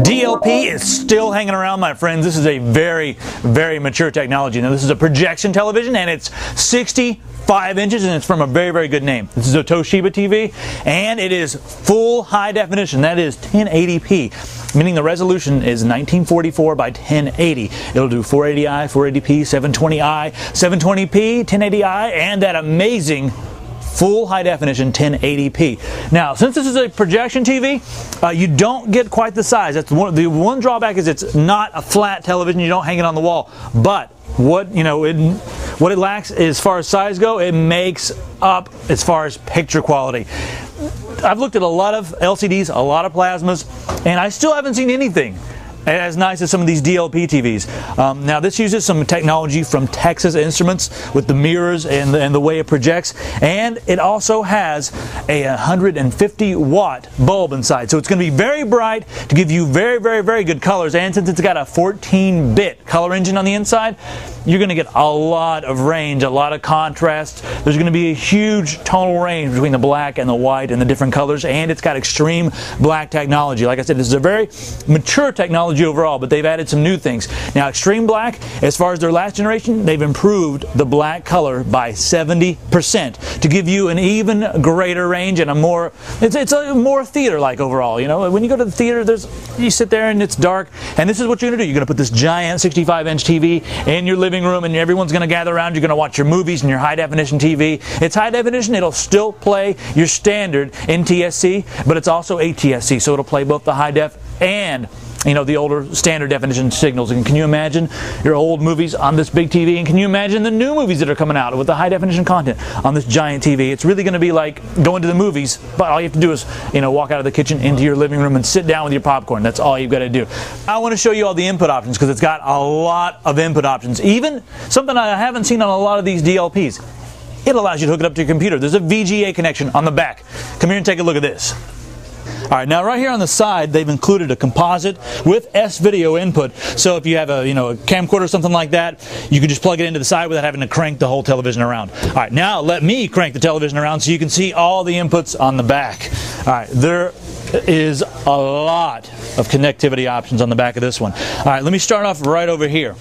DLP is still hanging around, my friends. This is a very, very mature technology. Now, this is a projection television, and it's 65 inches, and it's from a very, very good name. This is a Toshiba TV, and it is full high definition. That is 1080p, meaning the resolution is 1944 by 1080. It'll do 480i, 480p, 720i, 720p, 1080i, and that amazing full high definition 1080p. Now, since this is a projection TV, you don't get quite the size. That's the one drawback is it's not a flat television. You don't hang it on the wall. But what it lacks as far as size go, it makes up as far as picture quality. I've looked at a lot of LCDs, a lot of plasmas, and I still haven't seen anything as nice as some of these DLP TVs. Now, this uses some technology from Texas Instruments with the mirrors and the way it projects, and it also has a 150 watt bulb inside, so it's going to be very bright to give you very, very, very good colors. And since it's got a 14-bit color engine on the inside, you're going to get a lot of range, a lot of contrast. There's going to be a huge tonal range between the black and the white and the different colors, and it's got extreme black technology. Like I said, this is a very mature technology overall, but they've added some new things. Now, Extreme Black, as far as their last generation, they've improved the black color by 70% to give you an even greater range and a more, it's a more theater-like overall. You know, when you go to the theater, you sit there and it's dark, and this is what you're going to do. You're going to put this giant 65-inch TV in your living room, and everyone's going to gather around. You're going to watch your movies and your high-definition TV. It's high definition. It'll still play your standard NTSC, but it's also ATSC, so it'll play both the high def and the older standard definition signals. And can you imagine your old movies on this big TV? And can you imagine the new movies that are coming out with the high definition content on this giant TV? It's really going to be like going to the movies, but all you have to do is, walk out of the kitchen into your living room and sit down with your popcorn. That's all you've got to do. I want to show you all the input options because it's got a lot of input options. Even something I haven't seen on a lot of these DLPs. It allows you to hook it up to your computer. There's a VGA connection on the back. Come here and take a look at this. All right, now right here on the side, they've included a composite with S-video input. So if you have a camcorder or something like that, you can just plug it into the side without having to crank the whole television around. All right, now let me crank the television around so you can see all the inputs on the back. All right, there is a lot of connectivity options on the back of this one. All right, let me start off right over here.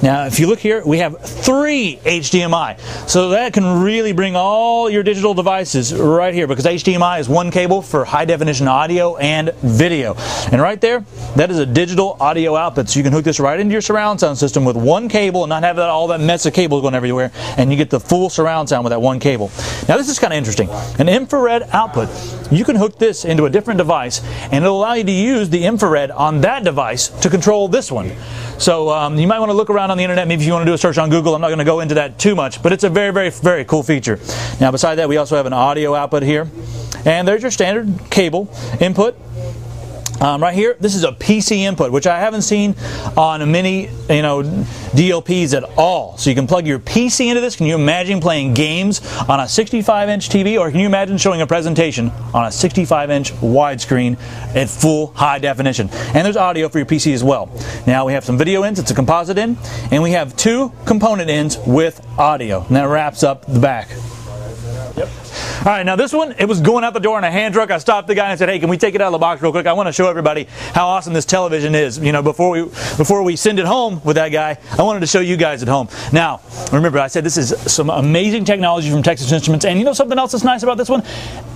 Now, if you look here, we have 3 HDMI. So that can really bring all your digital devices right here, because HDMI is one cable for high definition audio and video. And right there, that is a digital audio output. So you can hook this right into your surround sound system with one cable and not have all that mess of cables going everywhere. And you get the full surround sound with that one cable. Now, this is kind of interesting. An infrared output. You can hook this into a different device, and it'll allow you to use the infrared on that device to control this one. So you might want to look around on the internet. Maybe if you want to do a search on Google. I'm not going to go into that too much, but it's a very, very, very cool feature. Now, beside that, we also have an audio output here, and there's your standard cable input. Right here, this is a PC input, which I haven't seen on many, DLPs at all. So you can plug your PC into this. Can you imagine playing games on a 65-inch TV, or can you imagine showing a presentation on a 65-inch widescreen at full high definition? And there's audio for your PC as well. Now we have some video ins. It's a composite in, and we have 2 component ins with audio, and that wraps up the back. Yep. All right, now this one, it was going out the door in a hand truck. I stopped the guy and I said, hey, can we take it out of the box real quick? I want to show everybody how awesome this television is. Before we send it home with that guy, I wanted to show you guys at home. Now, remember, I said this is some amazing technology from Texas Instruments. And something else that's nice about this one?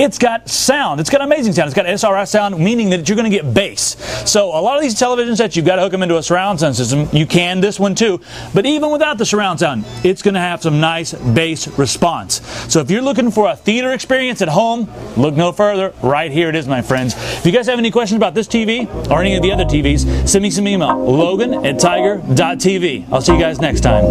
It's got sound. It's got amazing sound. It's got SRS sound, meaning that you're going to get bass. So a lot of these television sets, you've got to hook them into a surround sound system. You can this one too. But even without the surround sound, it's going to have some nice bass response. So if you're looking for a theater experience at home, look no further. Right here it is, my friends. If you guys have any questions about this TV or any of the other TVs, send me some email, logan@tiger.tv. I'll see you guys next time.